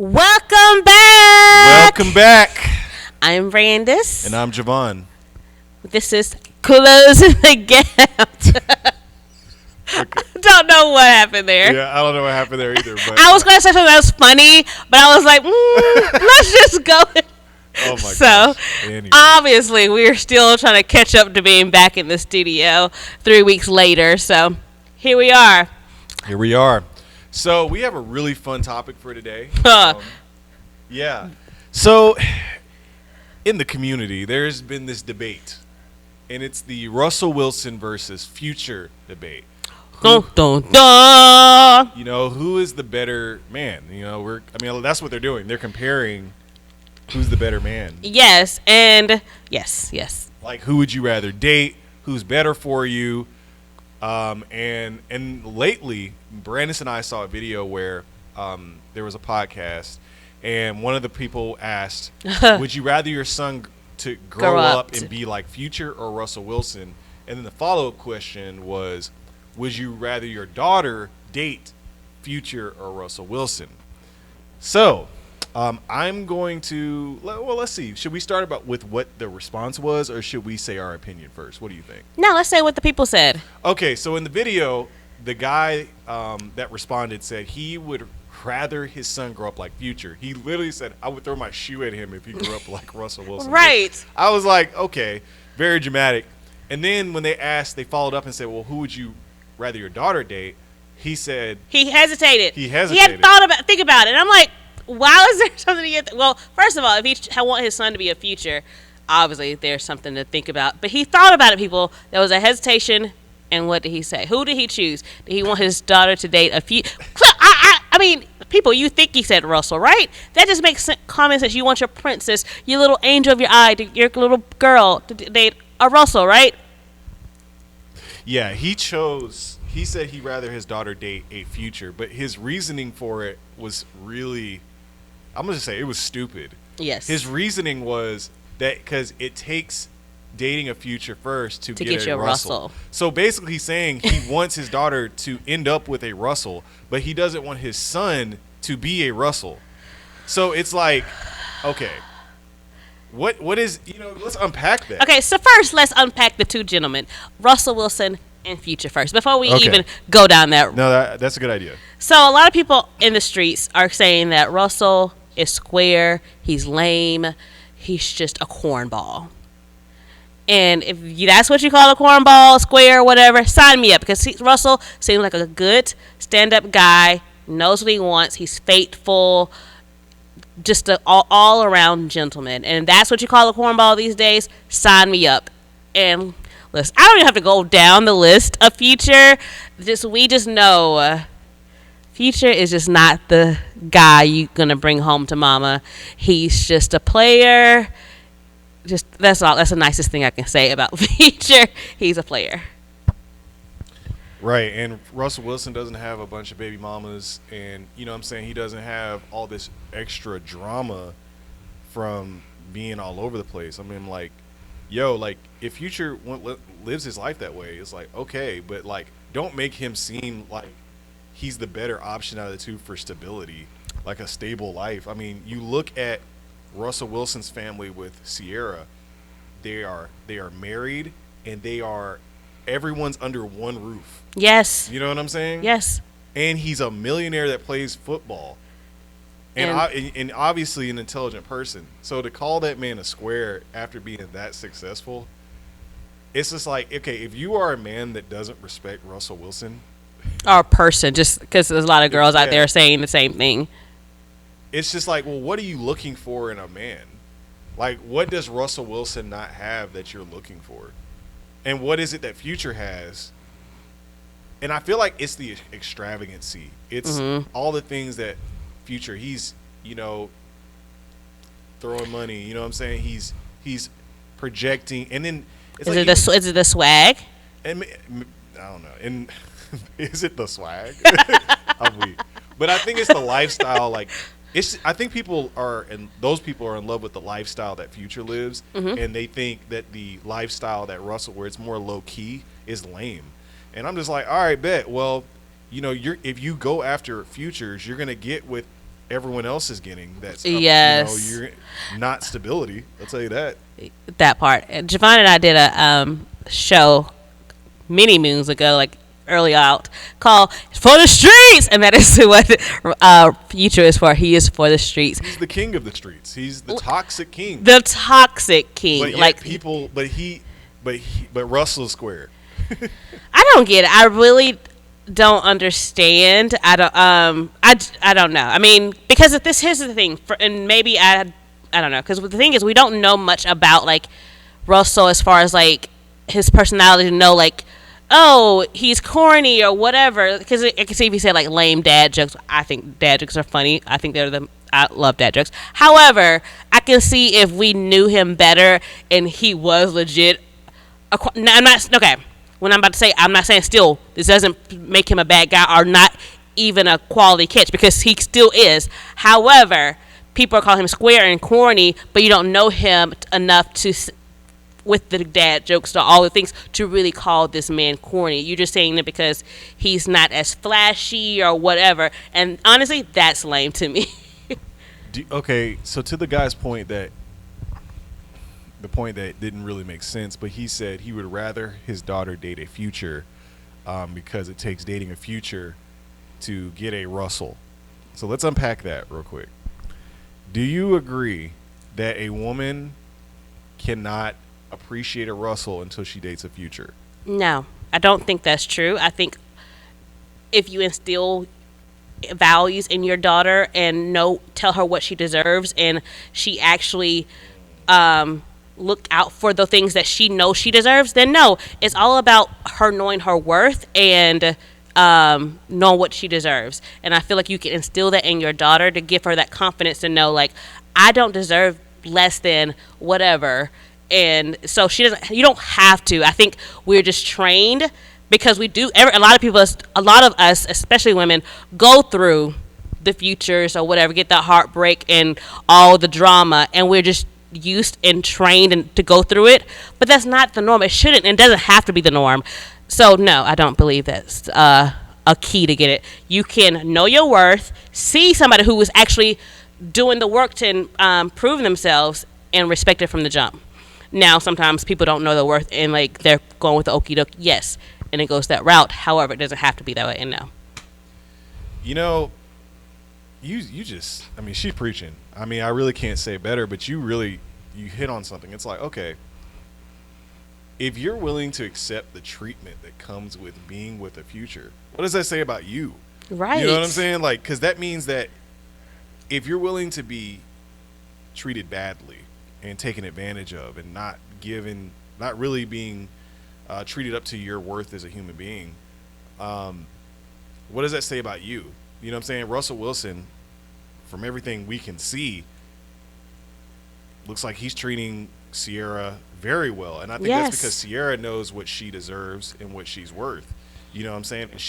Welcome back. Welcome back. I'm Brandice. And I'm Jo'Van. This is Closing the Gap. Okay. Don't know what happened there. Yeah, I don't know what happened there either. But I was going to say something that was funny, but I was like, let's just go. Oh my So, gosh. Anyway. obviously, we're still trying to catch up to being back in the studio 3 weeks later. So, here we are. Here we are. So we have a really fun topic for today. Yeah. So in the community, there's been this debate, and it's the Russell Wilson versus Future debate. Dun, dun, dun. You know, who is the better man? You know, that's what they're doing. They're comparing who's the better man. Yes, and yes. Like, who would you rather date? Who's better for you? And lately, Brandice and I saw a video where there was a podcast, and one of the people asked, "Would you rather your son to grow up and be like Future or Russell Wilson?" And then the follow-up question was, "Would you rather your daughter date Future or Russell Wilson?" So, I'm going to let's see. Should we start with what the response was, or should we say our opinion first? What do you think? No, let's say what the people said. Okay, so in the video, the guy that responded said he would rather his son grow up like Future. He literally said, "I would throw my shoe at him if he grew up like Russell Wilson." Right. I was like, okay, very dramatic. And then when they followed up and said, "Well, who would you rather your daughter date?" He said He hesitated. He had think about it. And I'm like, wow, is there something to get? Well, first of all, if he want his son to be a Future, obviously there's something to think about. But he thought about it, people. There was a hesitation, and what did he say? Who did he choose? Did he want his daughter to date a Future? I mean, people, you think he said Russell, right? That just makes common sense. You want your princess, your little angel of your eye, your little girl to date a Russell, right? Yeah, he said he'd rather his daughter date a Future, but his reasoning for it was really, I'm going to say it was stupid. Yes. His reasoning was that because it takes dating a Future first to get a Russell. So basically he's saying he wants his daughter to end up with a Russell, but he doesn't want his son to be a Russell. So it's like, okay, what is, let's unpack that. Okay, so first let's unpack the two gentlemen, Russell Wilson and Future first, before we even go down that. No, that's a good idea. So a lot of people in the streets are saying that Russell is square, he's lame, he's just a cornball. And if that's what you call a cornball, square, whatever, sign me up, because Russell seems like a good stand-up guy, knows what he wants, he's faithful, just an all-around gentleman. And that's what you call a cornball these days, sign me up. And listen, I don't even have to go down the list of Future. We just know Future is just not the guy you're gonna bring home to mama. He's just a player. Just that's all. That's the nicest thing I can say about Future. He's a player. Right, and Russell Wilson doesn't have a bunch of baby mamas, and he doesn't have all this extra drama from being all over the place. I mean, like, if Future lives his life that way, it's like, okay, but like, don't make him seem like he's the better option out of the two for stability, like a stable life. I mean, you look at Russell Wilson's family with Sierra, they are married, and everyone's under one roof. Yes. You know what I'm saying? Yes. And he's a millionaire that plays football, and obviously an intelligent person. So to call that man a square after being that successful, it's just like, okay, if you are a man that doesn't respect Russell Wilson, or a person, just because there's a lot of girls out there saying the same thing. It's just like, well, what are you looking for in a man? Like, what does Russell Wilson not have that you're looking for? And what is it that Future has? And I feel like it's the extravagancy. It's all the things that Future, he's, throwing money, you know what I'm saying? He's projecting, and then is it the swag? And I don't know. And is it the swag? But I think it's the lifestyle, like, I think those people are in love with the lifestyle that Future lives, and they think that the lifestyle that Russell, where it's more low key, is lame. And I'm just like, all right, bet. Well, if you go after Futures, you're gonna get with everyone else is getting. That's Yes. you're not stability. I'll tell you that. That part. Jo'Van and I did a show many moons ago, like early out, called "For the Streets," and that is what Future is for. He is for the streets. He's the king of the streets. He's the toxic king. The toxic king. But yet like people, but Russell's square. I don't get it. I really don't understand. I don't know. I mean, because if this here's the thing, and maybe I don't know, because the thing is we don't know much about like Russell as far as like his personality to know like, oh, he's corny or whatever. Because I can see if he said like lame dad jokes. I think dad jokes are funny. I think I love dad jokes. However, I can see if we knew him better and he was legit. I'm not okay. When I'm about to say, I'm not saying still this doesn't make him a bad guy or not even a quality catch, because he still is. However, people are calling him square and corny, but you don't know him enough to, with the dad jokes to all the things, to really call this man corny. You're just saying it because he's not as flashy or whatever. And honestly, that's lame to me. Okay, so to the guy's point that didn't really make sense, but he said he would rather his daughter date a Future because it takes dating a Future to get a Russell. So let's unpack that real quick. Do you agree that a woman cannot appreciate a Russell until she dates a Future? No, I don't think that's true. I think if you instill values in your daughter and tell her what she deserves, and she actually look out for the things that she knows she deserves, then no, it's all about her knowing her worth and knowing what she deserves. And I feel like you can instill that in your daughter to give her that confidence to know, like, I don't deserve less than whatever. And so you don't have to. I think we're just trained, because we do. A lot of us, especially women, go through the Futures or whatever, get that heartbreak and all the drama, and we're just used and trained to go through it. But that's not the norm. It shouldn't and doesn't have to be the norm. So no, I don't believe that's a key to get it. You can know your worth, see somebody who is actually doing the work to prove themselves, and respect it from the jump. Now, sometimes people don't know their worth and like they're going with the okie doke, yes, and it goes that route. However, it doesn't have to be that way. And no, you just, I mean, she's preaching. I mean, I really can't say better, but you hit on something. It's like, okay, if you're willing to accept the treatment that comes with being with a Future, what does that say about you? right? You know what I'm saying? Like, because that means that if you're willing to be treated badly and taken advantage of and not really being treated up to your worth as a human being, what does that say about you? You know what I'm saying? Russell Wilson, from everything we can see, looks like he's treating Sierra very well. And I think that's because Sierra knows what she deserves and what she's worth. You know what I'm saying? And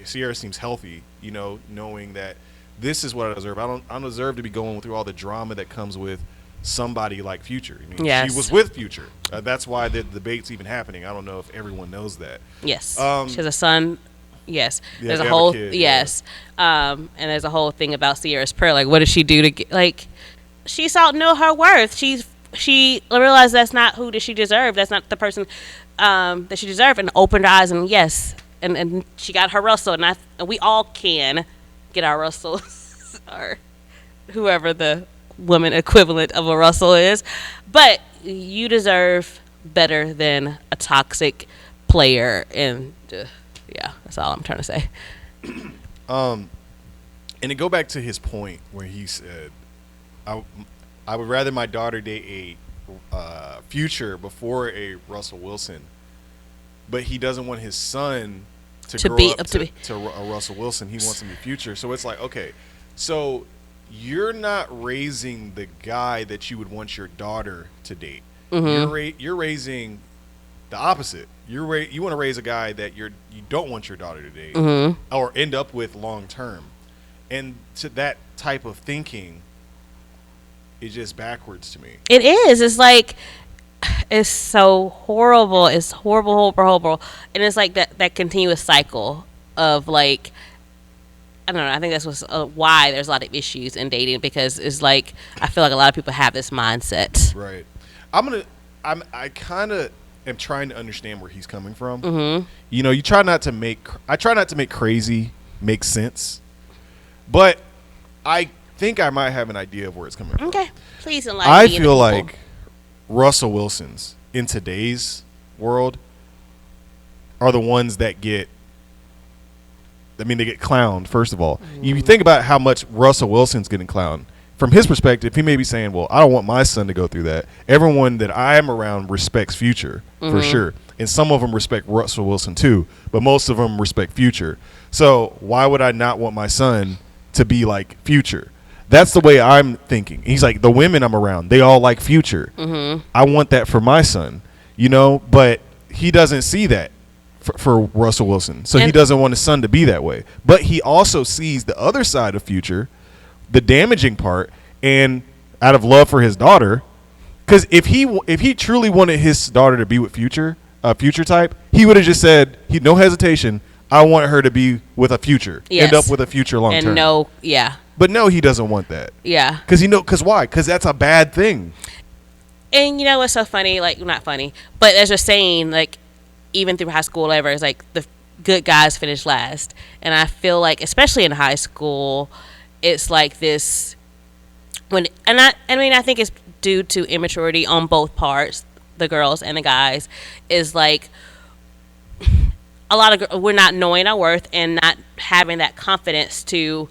Sierra seems healthy, knowing that this is what I deserve. I don't deserve to be going through all the drama that comes with somebody like Future. I mean, Yes. she was with Future. That's why the debate's even happening. I don't know if everyone knows that. Yes. She has a son. Yes. Yeah, There's they a have a whole kid, yes. And there's a whole thing about Sierra's prayer. Like, what does she do to get, like, she know her worth. She realized that's not who she deserved. That's not the person that she deserved, and opened her eyes, and yes, and she got her Russell, and we all can get our Russells or whoever the woman equivalent of a Russell is, but you deserve better than a toxic player. And yeah, that's all I'm trying to say. And to go back to his point where he said, I would rather my daughter date a Future before a Russell Wilson, but he doesn't want his son to grow up to a Russell Wilson. He wants him to be Future. So it's like, okay, so you're not raising the guy that you would want your daughter to date. Mm-hmm. You're raising the opposite. You want to raise a guy that you don't want your daughter to date, mm-hmm. or end up with long term. And to that type of thinking is just backwards to me. It is. It's like, it's so horrible. It's horrible. And it's like that continuous cycle of like, I don't know. I think that's what's, why there's a lot of issues in dating, because it's like I feel like a lot of people have this mindset. Right. I kind of am trying to understand where he's coming from. Mm-hmm. You know, I try not to make crazy make sense, but I think I might have an idea of where it's coming from. Okay, please enlighten I me. feel like Russell Wilsons in today's world are the ones that get. I mean, they get clowned, first of all. You think about how much Russell Wilson's getting clowned. From his perspective, he may be saying, well, I don't want my son to go through that. Everyone that I am around respects Future, for sure. And some of them respect Russell Wilson, too. But most of them respect Future. So why would I not want my son to be like Future? That's the way I'm thinking. He's like, the women I'm around, they all like Future. I want that for my son, you know? But he doesn't see that for Russell Wilson. So he doesn't want his son to be that way. But he also sees the other side of Future, the damaging part, and out of love for his daughter, because if he truly wanted his daughter to be with Future type, he would have just said, no hesitation, I want her to be with a Future, end up with a Future long term. But no, he doesn't want that. Yeah. Because why? Because that's a bad thing. And you know what's so funny? Like, not funny, but there's a saying, like, even through high school, whatever, it's like the good guys finish last. And I feel like, especially in high school, it's like this I think it's due to immaturity on both parts, the girls and the guys, is like a lot of we're not knowing our worth and not having that confidence to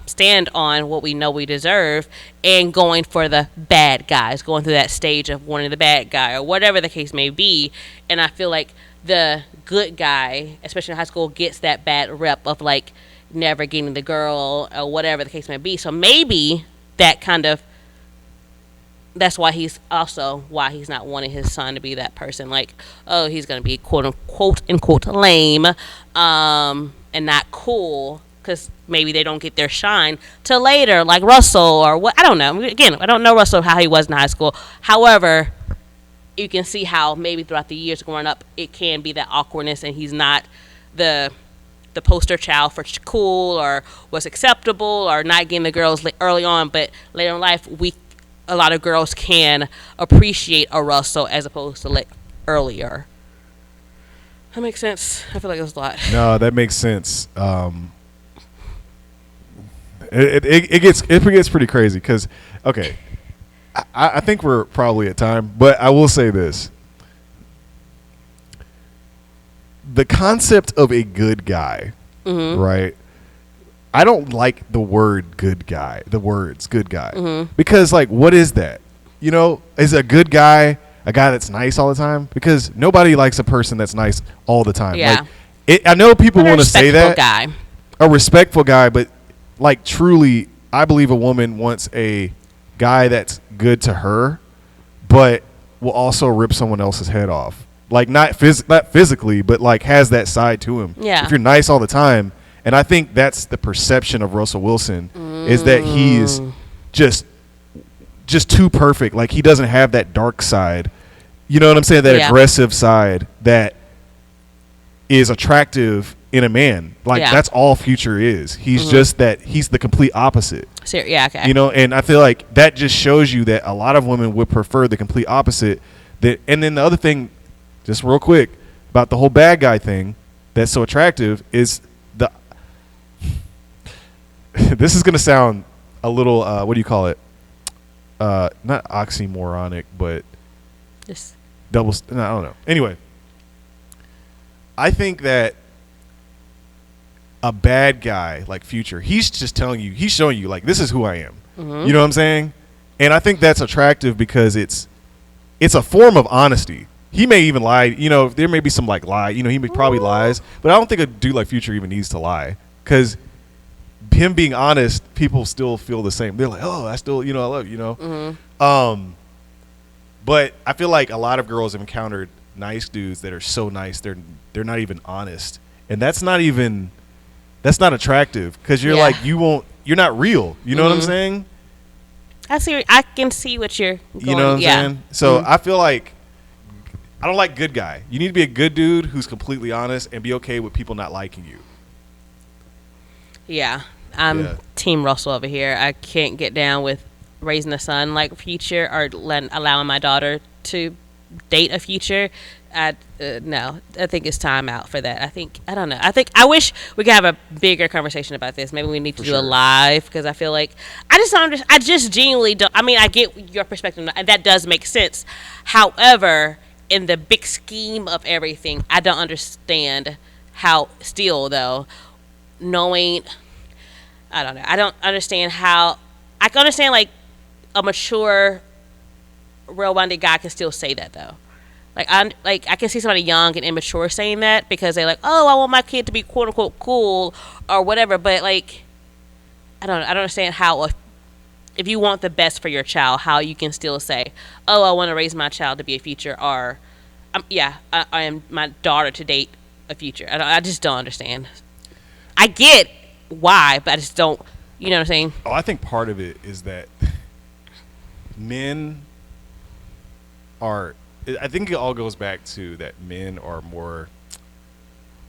stand on what we know we deserve, and going for the bad guys, going through that stage of wanting the bad guy or whatever the case may be. And I feel like the good guy, especially in high school, gets that bad rep of like never getting the girl or whatever the case may be. So maybe that's why he's not wanting his son to be that person. Like, oh, he's going to be quote unquote lame and not cool, because maybe they don't get their shine till later, like Russell or what. I don't know. Again, I don't know Russell, how he was in high school. However, you can see how maybe throughout the years growing up, it can be that awkwardness, and he's not the poster child for cool or what's acceptable, or not getting the girls early on. But later in life, a lot of girls can appreciate a Russell as opposed to earlier. That makes sense. I feel like there's a lot. No, that makes sense. It gets pretty crazy because, okay, I think we're probably at time, but I will say this. The concept of a good guy, right? I don't like the word good guy, the words good guy, because like, what is that? You know, is a good guy a guy that's nice all the time? Because nobody likes a person that's nice all the time. Yeah. Like, I know people want to say that. Guy. A respectful guy, but like truly, I believe a woman wants a guy that's good to her, but will also rip someone else's head off. Like not physically, but like has that side to him. Yeah. If you're nice all the time. And I think that's the perception of Russell Wilson, is that he is just too perfect. Like he doesn't have that dark side. You know what I'm saying? That aggressive side that is attractive in a man. Like that's all Future is. He's just that he's the complete opposite. Okay. You know, and I feel like that just shows you that a lot of women would prefer the complete opposite. And then the other thing, just real quick, about the whole bad guy thing that's so attractive is this is going to sound a little, what do you call it? Not oxymoronic, but just I don't know. Anyway, I think that a bad guy like Future, he's just telling you, he's showing you like, this is who I am. You know what I'm saying? And I think that's attractive because it's a form of honesty. He may even lie. You know, there may be some like lie. You know, he probably lies, but I don't think a dude like Future even needs to lie, because him being honest, people still feel the same. They're like, oh, I still, I love you, But I feel like a lot of girls have encountered nice dudes that are so nice they're not even honest, and that's not attractive, because you're like, you're not real. You know what I'm saying? I can see what you're going. You know what I'm saying? So I feel like I don't like good guy. You need to be a good dude who's completely honest and be okay with people not liking you. Yeah, I'm Yeah. Team Russell over here. I can't get down with raising a son like Future or allowing my daughter to date a Future. No, I think it's time out for that. I don't know. I wish we could have a bigger conversation about this. Maybe we need to For do a sure. live because I feel like I just don't. I just genuinely don't. I mean, I get your perspective and that does make sense. However, in the big scheme of everything, I don't understand how. Still, though, knowing I don't know. I don't understand how. I can understand like a mature, real-minded guy can still say that though. I can see somebody young and immature saying that because they're like, oh, I want my kid to be quote unquote cool or whatever. But like, I don't understand how if you want the best for your child, how you can still say, oh, I want to raise my child to be a future or, I am my daughter to date a future. I just don't understand. I get why, but I just don't. You know what I'm saying? Oh, I think part of it is that men are. I think it all goes back to that men are more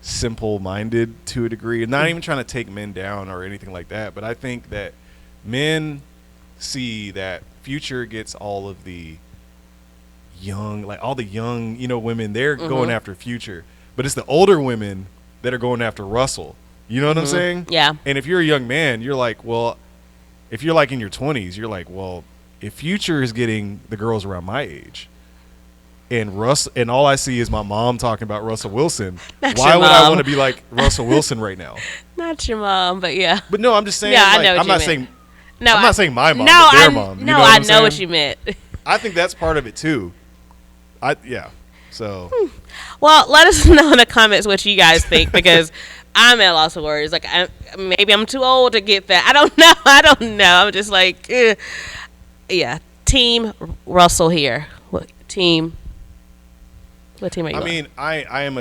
simple-minded to a degree. Not even trying to take men down or anything like that, but I think that men see that Future gets all of the young, like all the young, women. They're going after Future, but it's the older women that are going after Russell. You know what I'm saying? Yeah. And if you're a young man, you're like, well, if you're like in your 20s, you're like, well, if Future is getting the girls around my age, and all I see is my mom talking about Russell Wilson, why would I want to be like Russell Wilson right now? Not your mom, but yeah. But no, I'm just saying. Yeah, like, I know what I'm you not meant. saying. No, I'm not saying my mom, no, but their mom. No, what I I'm know what saying? you meant. I think that's part of it too. Yeah. So. Well, let us know in the comments what you guys think because I'm at a loss of words. Like, maybe I'm too old to get that. I don't know. I'm just like, yeah. Team Russell here. What team are you? I on? mean, I am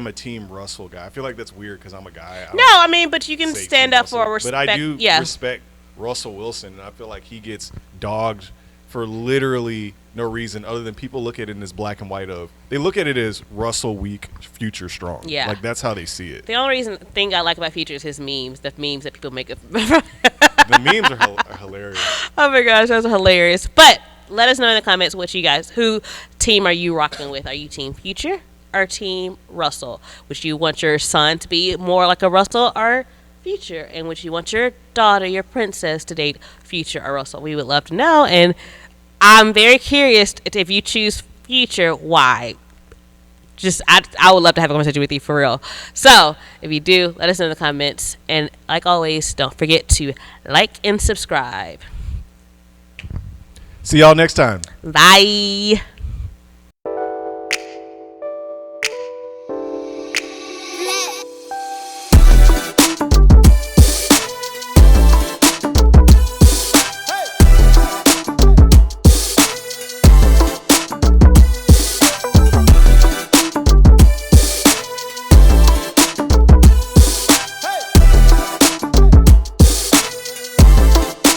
a Team Russell guy. I feel like that's weird because I'm a guy. No, I mean, but you can say stand Team up for Russell, respect. But I do yeah. respect Russell Wilson, and I feel like he gets dogged for literally no reason other than people look at it in this black and white of they look at it as Russell weak, Future strong. Yeah. Like that's how they see it. The only thing I like about Future is his memes, the memes that people make. The memes are hilarious. Oh my gosh, those are hilarious. But let us know in the comments who team are you rocking with? Are you Team Future or Team Russell? Would you want your son to be more like a Russell or Future? And would you want your daughter, your princess, to date Future or Russell? We would love to know. And I'm very curious if you choose Future, why? I would love to have a conversation with you for real. So if you do, let us know in the comments. And like always, don't forget to like and subscribe. See y'all next time. Bye.